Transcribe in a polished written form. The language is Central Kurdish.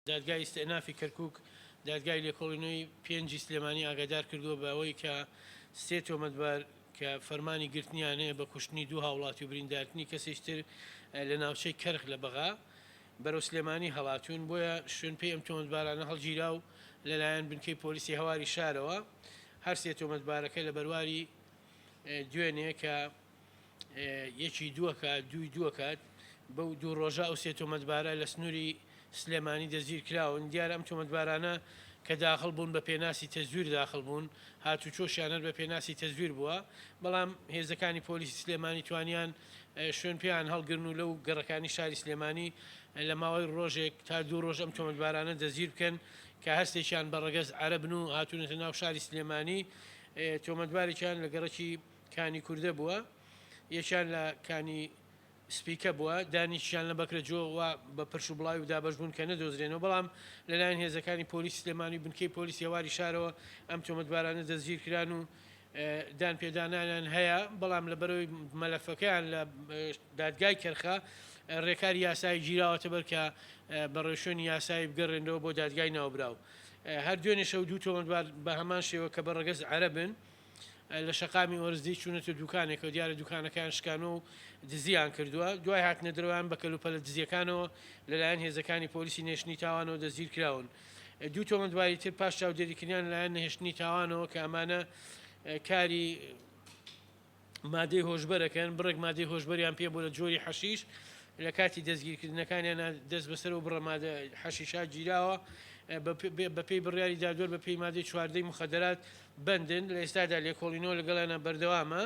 دادگای ئیستئنافی کەرکووک دادگای لێکۆڵینەوەی پێنجی سلێمانی ئاگادار کردووە بە ئەوەی کە سێ تۆمەتبار کە فەرمانی گرتنیانەیە بە کوشتنی دوو هاوڵاتی و بریندارتنی کەسێشتر لە ناوچەی کەرخ لە بەغا بەرەو سلێمانی هەڵاتون بۆیە شوێن پێی ئەم تۆمەتبارانە هەڵگیرا و لەلایەن بنکەی پۆلیسی هەواری شارەوە هەر سێ تۆمەتبارەکە لە بەرواری دوێنێ کە یەکی دووەکات دوی دووەکات بەو دوو ڕۆژە ئەو سێ تۆمەتبارە لە سنووری سلێمانی دەزیر کراون دیارە ئەم تۆمەتبارانە کە داخل بوون بە پێناسی تەزویر داخل بوون هاتو چۆشیانەر بە پێناسی تەزویر بووە بەڵام هێزەکانی پۆلیسی سلێمانی توانیان شوێن پێیان هەڵگرن و لەو گەڕەکانی شاری سلێمانی لە ماوەی ڕۆژێک تا دوو ڕۆژ ئەم تۆمەتبارانە دەزیر بکەن کە هەستێکیان بە ڕەگەز عەرەبن و هاتوونەتە ناو شاری سلێمانی تۆمەتبارێکیان لە گەڕەکی کانی کوردە بووە یەکیان لە کانی سپیکە بووە دانیشیان لە بەکرە جۆوە بە پرش و بڵاوی و دابەشبوون کە نەدۆزرێنەوە بەڵام لەلایەن هێزەکانی پۆلیسی سلێمانی بنکەی پۆلیسی هەواری شارەوە ئەم تۆمەتبارانە دەزگیر کران و دان پێدانانیان هەیە بەڵام لە بەرەوەی مەلەفەکەیان لە دادگای کەرخە ڕێکاری یاسایی گیراوەتە بەر کە بە ڕێشۆنی یاسایی بگەڕێنەوە بۆ دادگای ناوبراو هەر دوێنێ شەو دوو تۆمەتبار بە هەمان شێوە کە بە ڕەگەز عەرەبن لە شەقامی وەرزی چوونەتە دوکانێکە و دیارە دوکانەکان شکانە و دزیان کردووە دوای هاتنە دەروان بە کەلوپەلە دزیەکانەوە لەلایەن هێزەکانی پۆلیسی نێشتنی تاوانەوە دەزیر کراون دوو تۆمەتباری تر پاش چاودێریکردیان لەلایەن نەهێشتنی تاوانەوە کە ئەمانە کاری مادەی هۆشبەرەکەن بڕێک مادەی هۆشبەریان پێ بۆ لە جۆری حەشیش لە کاتی دەستگیرکردنەکانیان دەست بەسەر و بڕەمادە حەشیشا گیراوە بە پێی بڕیاری دادوەر بە پێی مادەی چواردەی مخەدەرات بندن لە ئێستادا لێکۆڵینەوە لەگەڵیانە بەردەوامە